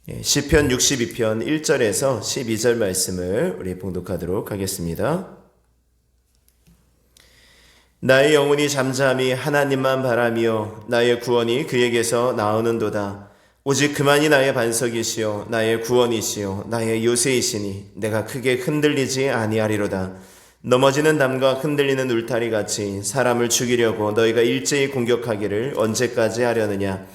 시편 62편 1절에서 12절 말씀을 우리 봉독하도록 하겠습니다. 나의 영혼이 잠잠히 하나님만 바라며 나의 구원이 그에게서 나오는도다. 오직 그만이 나의 반석이시요 나의 구원이시요 나의 요새이시니 내가 크게 흔들리지 아니하리로다. 넘어지는 담과 흔들리는 울타리 같이 사람을 죽이려고 너희가 일제히 공격하기를 언제까지 하려느냐.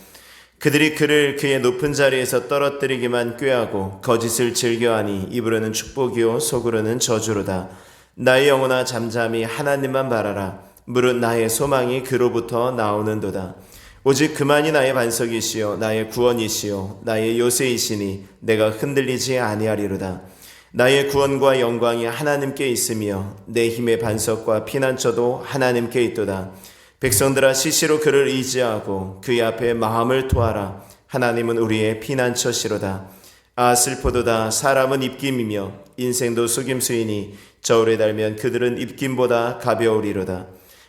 그들이 그를 그의 높은 자리에서 떨어뜨리기만 꾀하고 거짓을 즐겨하니 입으로는 축복이요 속으로는 저주로다. 나의 영혼아 잠잠히 하나님만 바라라. 무릇 나의 소망이 그로부터 나오는도다. 오직 그만이 나의 반석이시요 나의 구원이시요 나의 요새이시니 내가 흔들리지 아니하리로다. 나의 구원과 영광이 하나님께 있으며 내 힘의 반석과 피난처도 하나님께 있도다. 백성들아 시시로 그를 의지하고 그의 앞에 마음을 토하라. 하나님은 우리의 피난처시로다. 아 슬퍼도다. 사람은 입김이며 인생도 속임수이니 저울에 달면 그들은 입김보다 가벼우리로다.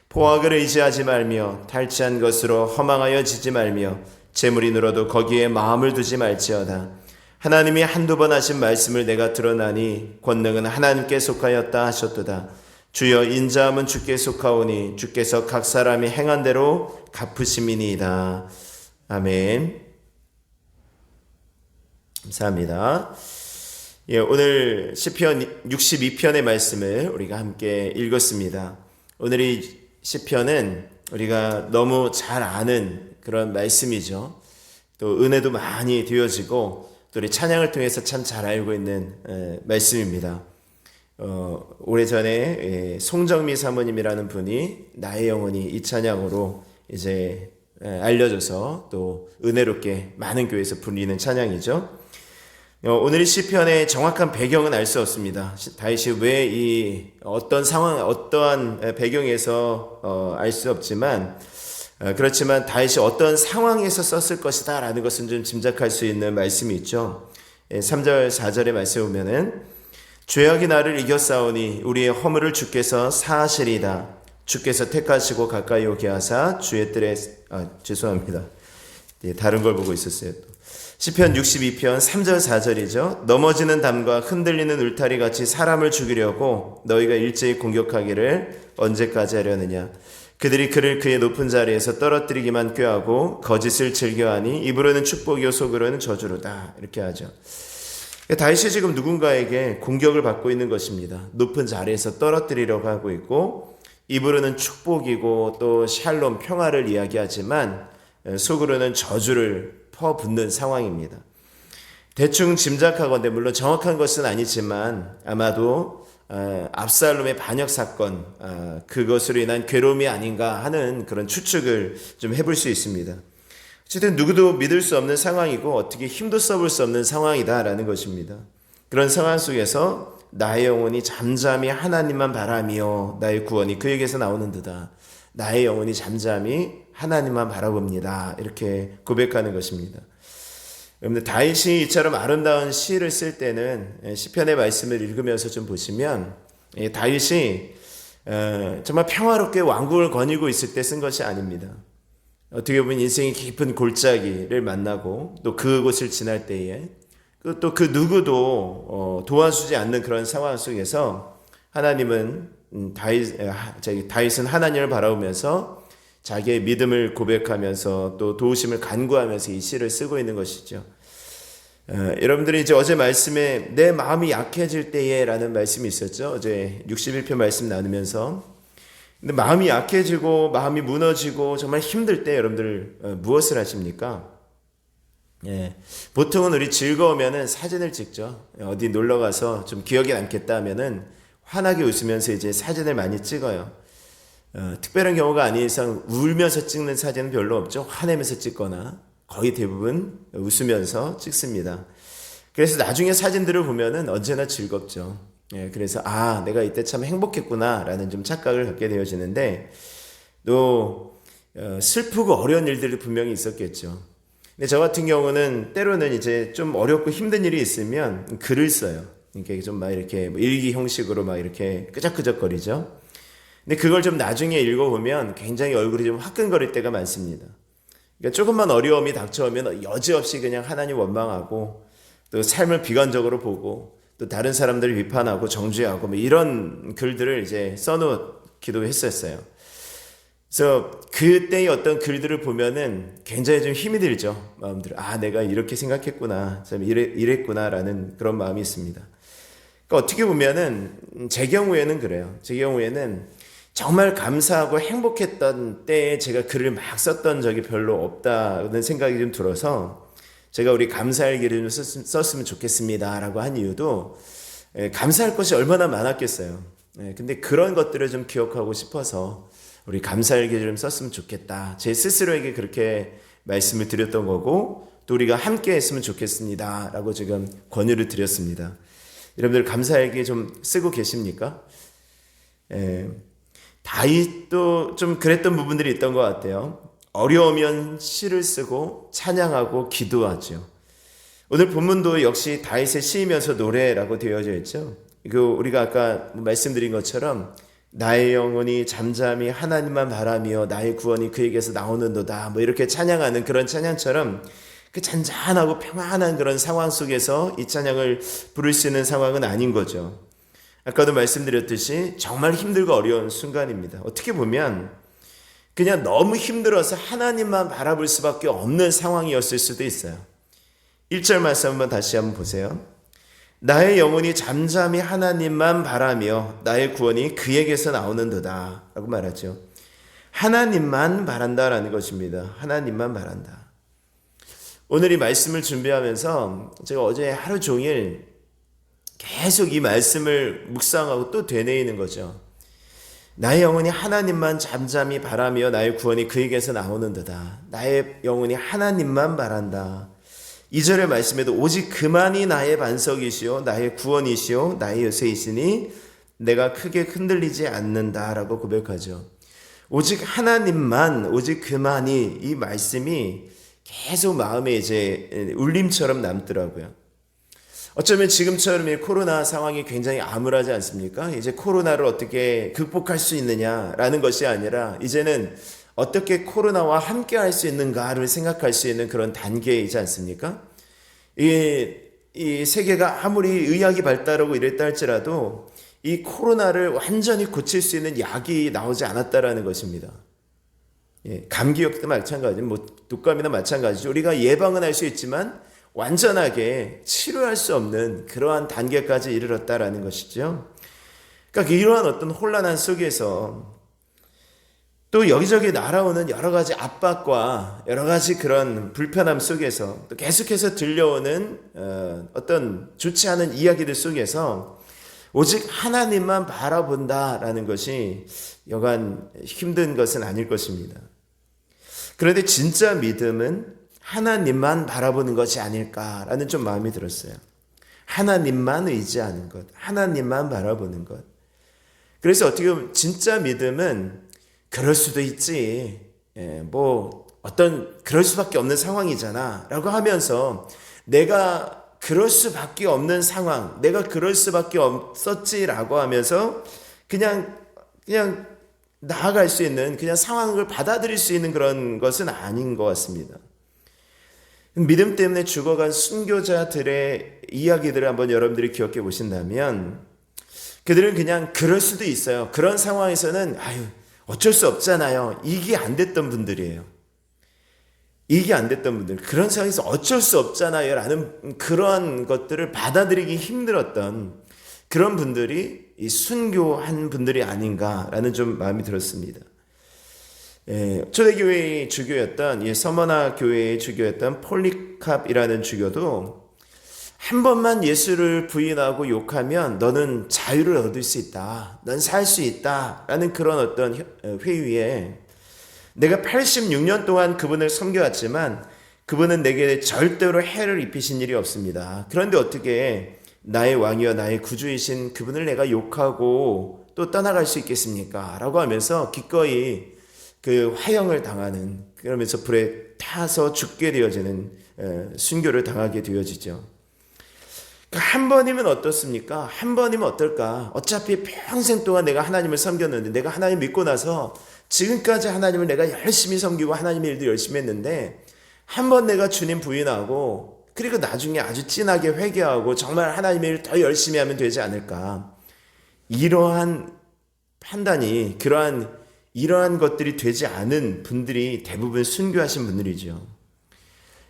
포악을 의지하지 말며 탈취한 것으로 허망하여 지지 말며 재물이 늘어도 거기에 마음을 두지 말지어다. 하나님이 한두 번 하신 말씀을 내가 들어나니 권능은 하나님께 속하였다 하셨도다. 주여 인자함은 주께 속하오니 주께서 각 사람이 행한 대로 갚으심이니이다. 아멘. 감사합니다. 오늘 시편 62편의 말씀을 우리가 함께 읽었습니다. 오늘 이 시편은 우리가 너무 잘 아는 그런 말씀이죠. 또 은혜도 많이 되어지고 또 우리 찬양을 통해서 참 잘 알고 있는 말씀입니다. 오래전에 송정미 사모님이라는 분이 나의 영혼이 이 찬양으로 이제 알려져서 또 은혜롭게 많은 교회에서 부르는 찬양이죠. 오늘 이 시편의 정확한 배경은 알 수 없습니다. 다윗이 왜 이 어떤 상황, 어떠한 배경에서 알 수 없지만 그렇지만 다윗이 어떤 상황에서 썼을 것이다 라는 것은 좀 짐작할 수 있는 말씀이 있죠. 3절 4절의 말씀에 보면은 죄악이 나를 이겼사오니 우리의 허물을 주께서 사하시리이다. 주께서 택하시고 가까이 오게 하사 주의 뜰에 죄송합니다. 다른 걸 보고 있었어요. 시편 62편 3절 4절이죠. 넘어지는 담과 흔들리는 울타리 같이 사람을 죽이려고 너희가 일제히 공격하기를 언제까지 하려느냐. 그들이 그를 그의 높은 자리에서 떨어뜨리기만 꾀하고 거짓을 즐겨하니 입으로는 축복이요 속으로는 저주로다. 이렇게 하죠. 다윗이 지금 누군가에게 공격을 받고 있는 것입니다. 높은 자리에서 떨어뜨리려고 하고 있고 입으로는 축복이고 또 샬롬 평화를 이야기하지만 속으로는 저주를 퍼붓는 상황입니다. 대충 짐작하건대 물론 정확한 것은 아니지만 아마도 압살롬의 반역 사건 그것으로 인한 괴로움이 아닌가 하는 그런 추측을 좀 해볼 수 있습니다. 어쨌든 누구도 믿을 수 없는 상황이고 어떻게 힘도 써볼 수 없는 상황이다라는 것입니다. 그런 상황 속에서 나의 영혼이 잠잠히 하나님만 바라며 나의 구원이 그에게서 나오는도다. 나의 영혼이 잠잠히 하나님만 바라봅니다. 이렇게 고백하는 것입니다. 여러분들 다윗이 이처럼 아름다운 시를 쓸 때는 시편의 말씀을 읽으면서 좀 보시면 다윗이 정말 평화롭게 왕국을 거니고 있을 때 쓴 것이 아닙니다. 어떻게 보면 인생의 깊은 골짜기를 만나고 또 그곳을 지날 때에 또 그 누구도 도와주지 않는 그런 상황 속에서 하나님은 다윗은 하나님을 바라보면서 자기의 믿음을 고백하면서 또 도우심을 간구하면서 이 시를 쓰고 있는 것이죠. 여러분들이 이제 어제 말씀에 내 마음이 약해질 때에 라는 말씀이 있었죠. 어제 61편 말씀 나누면서 근데 마음이 약해지고 마음이 무너지고 정말 힘들 때 여러분들 무엇을 하십니까? 보통은 우리 즐거우면은 사진을 찍죠. 어디 놀러 가서 좀 기억에 남겠다 하면은 환하게 웃으면서 이제 사진을 많이 찍어요. 특별한 경우가 아닌 이상 울면서 찍는 사진은 별로 없죠. 화내면서 찍거나 거의 대부분 웃으면서 찍습니다. 그래서 나중에 사진들을 보면은 언제나 즐겁죠. 그래서 내가 이때 참 행복했구나 라는 좀 착각을 갖게 되어지는데 또 슬프고 어려운 일들이 분명히 있었겠죠. 근데 저 같은 경우는 때로는 이제 좀 어렵고 힘든 일이 있으면 글을 써요. 이렇게 좀 막 이렇게 일기 형식으로 막 이렇게 끄적끄적거리죠. 근데 그걸 좀 나중에 읽어보면 굉장히 얼굴이 좀 화끈거릴 때가 많습니다. 그러니까 조금만 어려움이 닥쳐오면 여지없이 그냥 하나님 원망하고 또 삶을 비관적으로 보고 또 다른 사람들을 비판하고 정죄하고 뭐 이런 글들을 이제 써놓기도 했었어요. 그래서 그때의 어떤 글들을 보면은 굉장히 좀 힘이 들죠. 마음대로 내가 이렇게 생각했구나, 참 이랬구나라는 그런 마음이 있습니다. 그러니까 어떻게 보면은 제 경우에는 그래요. 제 경우에는 정말 감사하고 행복했던 때에 제가 글을 막 썼던 적이 별로 없다는 생각이 좀 들어서 제가 우리 감사할 기를 좀 썼으면 좋겠습니다라고 한 이유도 감사할 것이 얼마나 많았겠어요. 근데 그런 것들을 좀 기억하고 싶어서 우리 감사할 기를 좀 썼으면 좋겠다. 제 스스로에게 그렇게 말씀을 드렸던 거고 또 우리가 함께 했으면 좋겠습니다라고 지금 권유를 드렸습니다. 여러분들 감사할 기 좀 쓰고 계십니까? 다윗도 좀 그랬던 부분들이 있던 것 같아요. 어려우면 시를 쓰고 찬양하고 기도하죠. 오늘 본문도 역시 다윗의 시이면서 노래라고 되어져 있죠. 우리가 아까 말씀드린 것처럼 나의 영혼이 잠잠히 하나님만 바라며 나의 구원이 그에게서 나오는도다 뭐 이렇게 찬양하는 그런 찬양처럼 그 잔잔하고 평안한 그런 상황 속에서 이 찬양을 부를 수 있는 상황은 아닌 거죠. 아까도 말씀드렸듯이 정말 힘들고 어려운 순간입니다. 어떻게 보면 그냥 너무 힘들어서 하나님만 바라볼 수밖에 없는 상황이었을 수도 있어요. 1절 말씀 한번 다시 한번 보세요. 나의 영혼이 잠잠히 하나님만 바라며 나의 구원이 그에게서 나오는도다 라고 말하죠. 하나님만 바란다라는 것입니다. 하나님만 바란다. 오늘 이 말씀을 준비하면서 제가 어제 하루 종일 계속 이 말씀을 묵상하고 또 되뇌이는 거죠. 나의 영혼이 하나님만 잠잠히 바라며 나의 구원이 그에게서 나오는도다. 나의 영혼이 하나님만 바란다. 2절의 말씀에도 오직 그만이 나의 반석이시오 나의 구원이시오 나의 요새이시니 내가 크게 흔들리지 않는다라고 고백하죠. 오직 하나님만, 오직 그만이, 이 말씀이 계속 마음에 이제 울림처럼 남더라고요. 어쩌면 지금처럼 이 코로나 상황이 굉장히 암울하지 않습니까? 이제 코로나를 어떻게 극복할 수 있느냐라는 것이 아니라 이제는 어떻게 코로나와 함께 할 수 있는가를 생각할 수 있는 그런 단계이지 않습니까? 이 세계가 아무리 의학이 발달하고 이랬다 할지라도 이 코로나를 완전히 고칠 수 있는 약이 나오지 않았다라는 것입니다. 감기약도 마찬가지, 독감이나 마찬가지죠. 우리가 예방은 할 수 있지만 완전하게 치료할 수 없는 그러한 단계까지 이르렀다라는 것이죠. 그러니까 이러한 어떤 혼란한 속에서 또 여기저기 날아오는 여러 가지 압박과 여러 가지 그런 불편함 속에서 또 계속해서 들려오는 어떤 좋지 않은 이야기들 속에서 오직 하나님만 바라본다라는 것이 여간 힘든 것은 아닐 것입니다. 그런데 진짜 믿음은 하나님만 바라보는 것이 아닐까라는 좀 마음이 들었어요. 하나님만 의지하는 것, 하나님만 바라보는 것. 그래서 어떻게 보면 진짜 믿음은 그럴 수도 있지, 그럴 수밖에 없는 상황이잖아 라고 하면서 내가 그럴 수밖에 없는 상황, 내가 그럴 수밖에 없었지라고 하면서 그냥 나아갈 수 있는, 그냥 상황을 받아들일 수 있는 그런 것은 아닌 것 같습니다. 믿음 때문에 죽어간 순교자들의 이야기들을 한번 여러분들이 기억해 보신다면 그들은 그냥 그럴 수도 있어요. 그런 상황에서는 어쩔 수 없잖아요. 이게 안 됐던 분들이에요. 이게 안 됐던 분들, 그런 상황에서 어쩔 수 없잖아요 라는 그러한 것들을 받아들이기 힘들었던 그런 분들이 이 순교한 분들이 아닌가라는 좀 마음이 들었습니다. 초대교회의 주교였던 서머나 교회의 주교였던 폴리캅이라는 주교도 한 번만 예수를 부인하고 욕하면 너는 자유를 얻을 수 있다, 넌 살 수 있다 라는 그런 어떤 회의에 내가 86년 동안 그분을 섬겨왔지만 그분은 내게 절대로 해를 입히신 일이 없습니다. 그런데 어떻게 나의 왕이여 나의 구주이신 그분을 내가 욕하고 또 떠나갈 수 있겠습니까? 라고 하면서 기꺼이 그 화형을 당하는, 그러면서 불에 타서 죽게 되어지는 순교를 당하게 되어지죠. 한 번이면 어떻습니까? 한 번이면 어떨까? 어차피 평생 동안 내가 하나님을 섬겼는데, 내가 하나님 믿고 나서 지금까지 하나님을 내가 열심히 섬기고 하나님의 일도 열심히 했는데 한 번 내가 주님 부인하고 그리고 나중에 아주 진하게 회개하고 정말 하나님의 일을 더 열심히 하면 되지 않을까. 이러한 판단이 이러한 것들이 되지 않은 분들이 대부분 순교하신 분들이죠.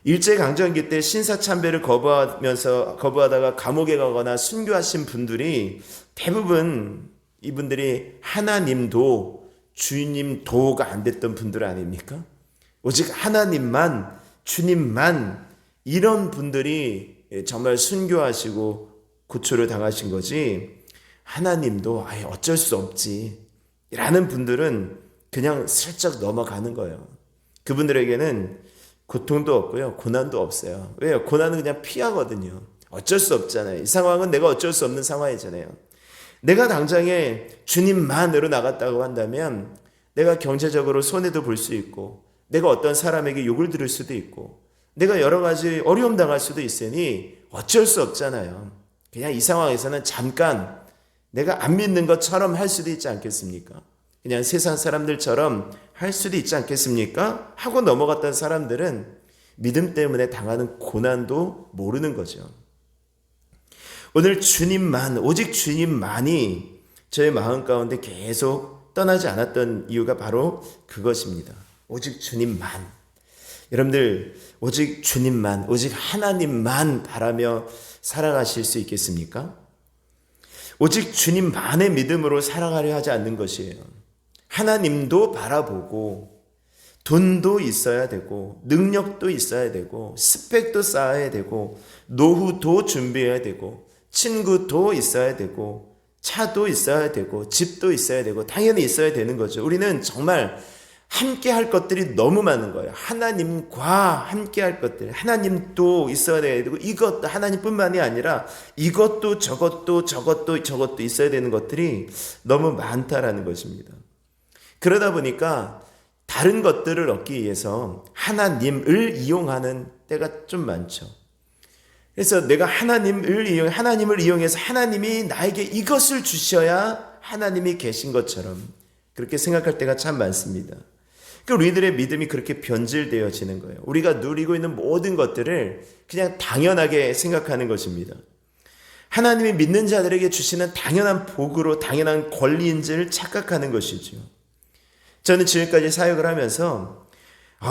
일제강점기 때 신사참배를 거부하다가 감옥에 가거나 순교하신 분들이 대부분 이분들이 하나님도 주님도가 안 됐던 분들 아닙니까? 오직 하나님만, 주님만, 이런 분들이 정말 순교하시고 구초를 당하신 거지, 하나님도 아예 어쩔 수 없지 라는 분들은 그냥 슬쩍 넘어가는 거예요. 그분들에게는 고통도 없고요, 고난도 없어요. 왜요? 고난은 그냥 피하거든요. 어쩔 수 없잖아요. 이 상황은 내가 어쩔 수 없는 상황이잖아요. 내가 당장에 주님만으로 나갔다고 한다면 내가 경제적으로 손해도 볼 수 있고, 내가 어떤 사람에게 욕을 들을 수도 있고, 내가 여러 가지 어려움 당할 수도 있으니 어쩔 수 없잖아요. 그냥 이 상황에서는 잠깐 내가 안 믿는 것처럼 할 수도 있지 않겠습니까? 그냥 세상 사람들처럼 할 수도 있지 않겠습니까? 하고 넘어갔던 사람들은 믿음 때문에 당하는 고난도 모르는 거죠. 오늘 주님만, 오직 주님만이 저의 마음 가운데 계속 떠나지 않았던 이유가 바로 그것입니다. 오직 주님만. 여러분들, 오직 주님만, 오직 하나님만 바라며 살아가실 수 있겠습니까? 오직 주님만의 믿음으로 살아가려 하지 않는 것이에요. 하나님도 바라보고, 돈도 있어야 되고, 능력도 있어야 되고, 스펙도 쌓아야 되고, 노후도 준비해야 되고, 친구도 있어야 되고, 차도 있어야 되고, 집도 있어야 되고, 당연히 있어야 되는 거죠. 우리는 정말 함께 할 것들이 너무 많은 거예요. 하나님과 함께 할 것들, 하나님도 있어야 되고, 이것도 하나님뿐만이 아니라 이것도 저것도 있어야 되는 것들이 너무 많다라는 것입니다. 그러다 보니까 다른 것들을 얻기 위해서 하나님을 이용하는 때가 좀 많죠. 그래서 내가 하나님을 이용해서 하나님이 나에게 이것을 주셔야 하나님이 계신 것처럼 그렇게 생각할 때가 참 많습니다. 우리들의 믿음이 그렇게 변질되어지는 거예요. 우리가 누리고 있는 모든 것들을 그냥 당연하게 생각하는 것입니다. 하나님이 믿는 자들에게 주시는 당연한 복으로 당연한 권리인 줄 착각하는 것이죠. 저는 지금까지 사역을 하면서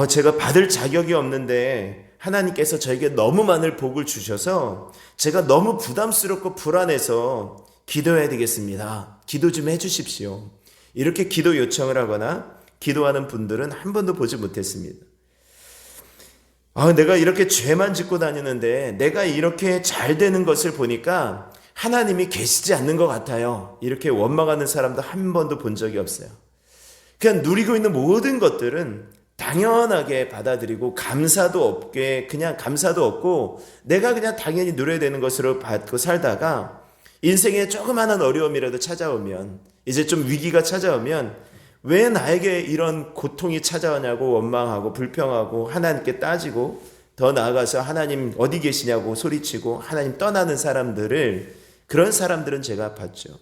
제가 받을 자격이 없는데 하나님께서 저에게 너무 많은 복을 주셔서 제가 너무 부담스럽고 불안해서 기도해야 되겠습니다. 기도 좀 해주십시오. 이렇게 기도 요청을 하거나 기도하는 분들은 한 번도 보지 못했습니다. 내가 이렇게 죄만 짓고 다니는데 내가 이렇게 잘 되는 것을 보니까 하나님이 계시지 않는 것 같아요. 이렇게 원망하는 사람도 한 번도 본 적이 없어요. 그냥 누리고 있는 모든 것들은 당연하게 받아들이고 감사도 없고 내가 그냥 당연히 누려야 되는 것으로 받고 살다가 인생에 조그마한 어려움이라도 찾아오면, 이제 좀 위기가 찾아오면 왜 나에게 이런 고통이 찾아오냐고 원망하고 불평하고 하나님께 따지고, 더 나아가서 하나님 어디 계시냐고 소리치고 하나님 떠나는 그런 사람들은 제가 봤죠.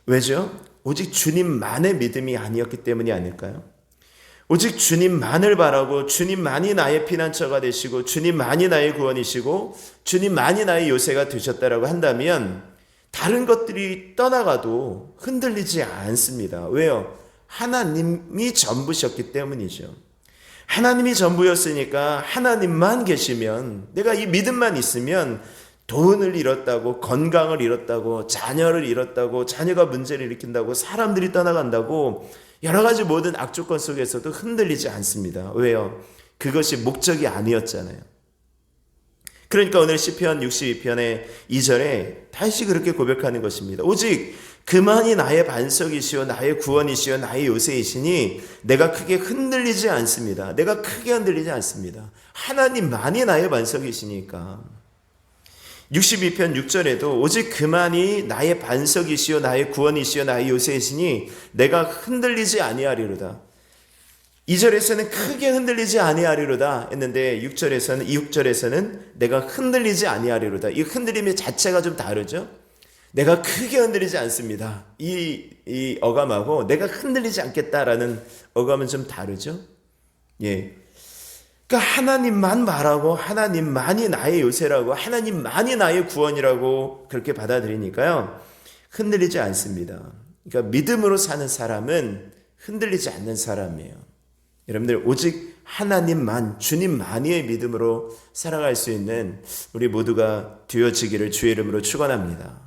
왜죠? 오직 주님만의 믿음이 아니었기 때문이 아닐까요? 오직 주님만을 바라고 주님만이 나의 피난처가 되시고 주님만이 나의 구원이시고 주님만이 나의 요새가 되셨다라고 한다면 다른 것들이 떠나가도 흔들리지 않습니다. 왜요? 하나님이 전부셨기 때문이죠. 하나님이 전부였으니까 하나님만 계시면, 내가 이 믿음만 있으면 돈을 잃었다고, 건강을 잃었다고, 자녀를 잃었다고, 자녀가 문제를 일으킨다고, 사람들이 떠나간다고, 여러 가지 모든 악조건 속에서도 흔들리지 않습니다. 왜요? 그것이 목적이 아니었잖아요. 그러니까 오늘 시편 62편의 2절에 다시 그렇게 고백하는 것입니다. 오직 그만이 나의 반석이시요 나의 구원이시요 나의 요새이시니 내가 크게 흔들리지 않습니다. 내가 크게 흔들리지 않습니다. 하나님만이 나의 반석이시니까. 62편 6절에도 오직 그만이 나의 반석이시요 나의 구원이시요 나의 요새이시니 내가 흔들리지 아니하리로다. 2절에서는 크게 흔들리지 아니하리로다 했는데 6절에서는 내가 흔들리지 아니하리로다. 이 흔들림의 자체가 좀 다르죠. 내가 크게 흔들리지 않습니다. 이 어감하고 내가 흔들리지 않겠다라는 어감은 좀 다르죠. 예. 그러니까 하나님만 말하고 하나님만이 나의 요새라고 하나님만이 나의 구원이라고 그렇게 받아들이니까요, 흔들리지 않습니다. 그러니까 믿음으로 사는 사람은 흔들리지 않는 사람이에요. 여러분들, 오직 하나님만, 주님만의 믿음으로 살아갈 수 있는 우리 모두가 되어지기를 주의 이름으로 축원합니다.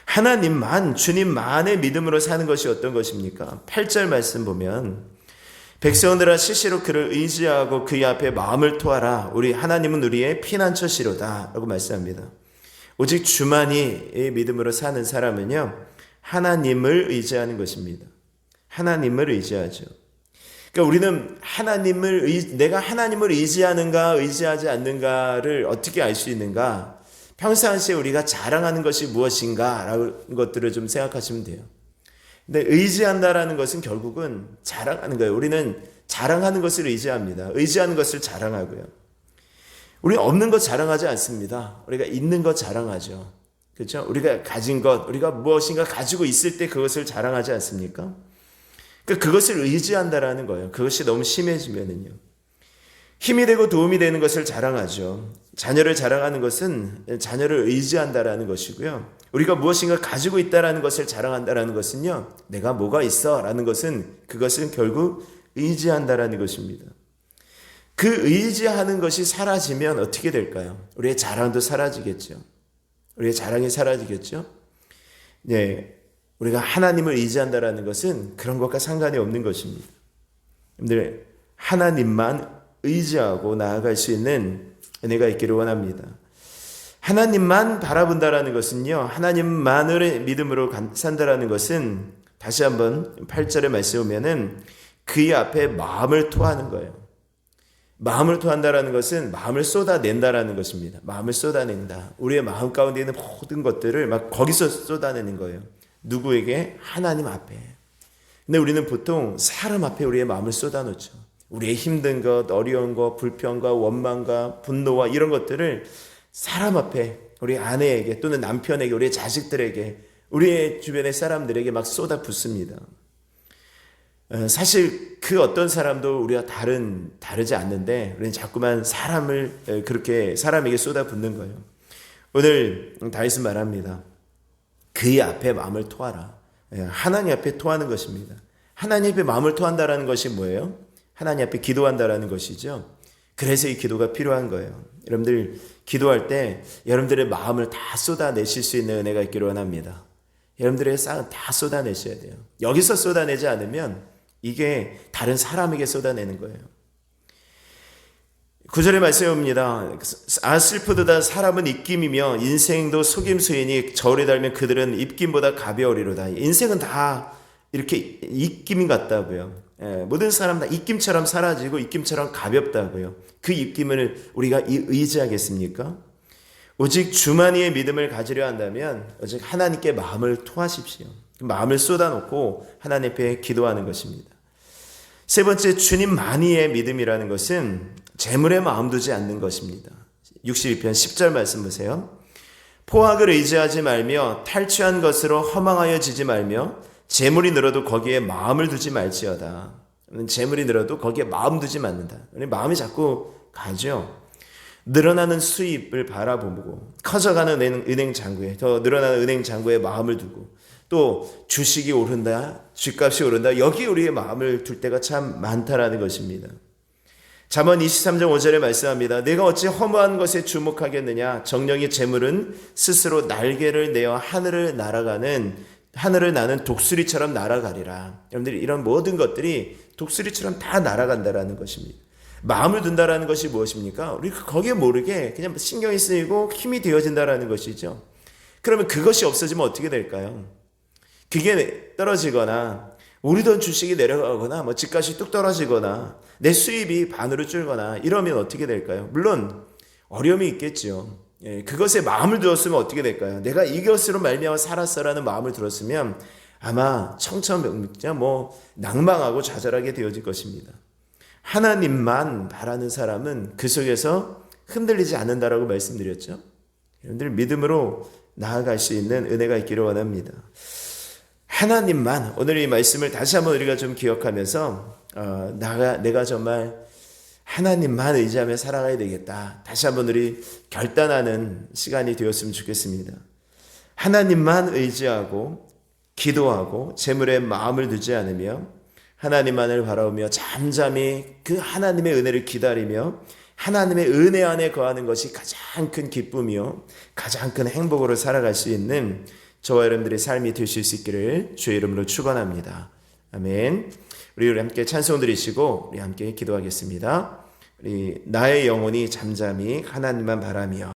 하나님만, 주님만의 믿음으로 사는 것이 어떤 것입니까? 8절 말씀 보면 백성들아 시시로 그를 의지하고 그의 앞에 마음을 토하라. 우리 하나님은 우리의 피난처시로다 라고 말씀합니다. 오직 주만이 믿음으로 사는 사람은요, 하나님을 의지하는 것입니다. 하나님을 의지하죠. 그러니까 우리는 내가 하나님을 의지하는가 의지하지 않는가를 어떻게 알 수 있는가? 평상시에 우리가 자랑하는 것이 무엇인가 라는 것들을 좀 생각하시면 돼요. 근데 의지한다라는 것은 결국은 자랑하는 거예요. 우리는 자랑하는 것을 의지합니다. 의지하는 것을 자랑하고요. 우리는 없는 것 자랑하지 않습니다. 우리가 있는 것 자랑하죠. 그렇죠? 우리가 가진 것, 우리가 무엇인가 가지고 있을 때 그것을 자랑하지 않습니까? 그것을 의지한다라는 거예요. 그것이 너무 심해지면은요, 힘이 되고 도움이 되는 것을 자랑하죠. 자녀를 자랑하는 것은 자녀를 의지한다라는 것이고요. 우리가 무엇인가 가지고 있다라는 것을 자랑한다라는 것은요, 내가 뭐가 있어라는 것은 그것은 결국 의지한다라는 것입니다. 그 의지하는 것이 사라지면 어떻게 될까요? 우리의 자랑도 사라지겠죠. 우리의 자랑이 사라지겠죠. 네, 우리가 하나님을 의지한다라는 것은 그런 것과 상관이 없는 것입니다. 여러분들, 하나님만 의지하고 나아갈 수 있는 은혜가 있기를 원합니다. 하나님만 바라본다라는 것은요, 하나님만을 믿음으로 산다라는 것은 다시 한번 8절의 말씀에 보면은 그의 앞에 마음을 토하는 거예요. 마음을 토한다라는 것은 마음을 쏟아낸다라는 것입니다. 마음을 쏟아낸다. 우리의 마음 가운데 있는 모든 것들을 막 거기서 쏟아내는 거예요. 누구에게? 하나님 앞에. 근데 우리는 보통 사람 앞에 우리의 마음을 쏟아놓죠. 우리의 힘든 것, 어려운 것, 불평과 원망과 분노와 이런 것들을 사람 앞에, 우리 아내에게 또는 남편에게, 우리의 자식들에게, 우리의 주변의 사람들에게 막 쏟아붓습니다. 사실 그 어떤 사람도 우리가 다르지 않는데 우리는 자꾸만 그렇게 사람에게 쏟아붓는 거예요. 오늘 다윗은 말합니다. 그의 앞에 마음을 토하라. 하나님 앞에 토하는 것입니다. 하나님 앞에 마음을 토한다라는 것이 뭐예요? 하나님 앞에 기도한다라는 것이죠. 그래서 이 기도가 필요한 거예요. 여러분들, 기도할 때 여러분들의 마음을 다 쏟아내실 수 있는 은혜가 있기를 원합니다. 여러분들의 싹은 다 쏟아내셔야 돼요. 여기서 쏟아내지 않으면 이게 다른 사람에게 쏟아내는 거예요. 9절의 말씀입니다. 아 슬프도다 사람은 입김이며 인생도 속임수이니 저울에 달면 그들은 입김보다 가벼우리로다. 인생은 다 이렇게 입김 같다고요. 모든 사람 다 입김처럼 사라지고 입김처럼 가볍다고요. 그 입김을 우리가 의지하겠습니까? 오직 주만이의 믿음을 가지려 한다면 오직 하나님께 마음을 토하십시오. 마음을 쏟아놓고 하나님 앞에 기도하는 것입니다. 세 번째, 주님만이의 믿음이라는 것은 재물에 마음 두지 않는 것입니다. 62편 10절 말씀 보세요. 포악을 의지하지 말며 탈취한 것으로 허망하여 지지 말며 재물이 늘어도 거기에 마음을 두지 말지어다. 재물이 늘어도 거기에 마음 두지 않는다. 마음이 자꾸 가죠. 늘어나는 수입을 바라보고 커져가는 은행 잔고에, 더 늘어나는 은행 잔고에 마음을 두고, 또 주식이 오른다, 쥐값이 오른다, 여기 우리의 마음을 둘 때가 참 많다라는 것입니다. 잠언 23장 5절에 말씀합니다. 내가 어찌 허무한 것에 주목하겠느냐. 정령의 재물은 스스로 날개를 내어 하늘을 나는 독수리처럼 날아가리라. 여러분들이 이런 모든 것들이 독수리처럼 다 날아간다라는 것입니다. 마음을 둔다라는 것이 무엇입니까? 우리가 거기에 모르게 그냥 신경이 쓰이고 힘이 되어진다라는 것이죠. 그러면 그것이 없어지면 어떻게 될까요? 그게 떨어지거나 우리 돈 주식이 내려가거나 집값이 뚝 떨어지거나 내 수입이 반으로 줄거나 이러면 어떻게 될까요? 물론 어려움이 있겠죠. 그것에 마음을 두었으면 어떻게 될까요? 내가 이것으로 말미암아 살았어라는 마음을 들었으면 아마 청천벽력 낭망하고 좌절하게 되어질 것입니다. 하나님만 바라는 사람은 그 속에서 흔들리지 않는다라고 말씀드렸죠. 여러분들 믿음으로 나아갈 수 있는 은혜가 있기를 원합니다. 하나님만, 오늘 이 말씀을 다시 한번 우리가 좀 기억하면서 내가 정말 하나님만 의지하며 살아가야 되겠다. 다시 한번 우리 결단하는 시간이 되었으면 좋겠습니다. 하나님만 의지하고 기도하고 재물에 마음을 두지 않으며 하나님만을 바라보며 잠잠히 그 하나님의 은혜를 기다리며 하나님의 은혜 안에 거하는 것이 가장 큰 기쁨이요 가장 큰 행복으로 살아갈 수 있는 저와 여러분들의 삶이 되실 수 있기를 주의 이름으로 축원합니다. 아멘. 우리 함께 찬송 드리시고 우리 함께 기도하겠습니다. 우리 나의 영혼이 잠잠히 하나님만 바라며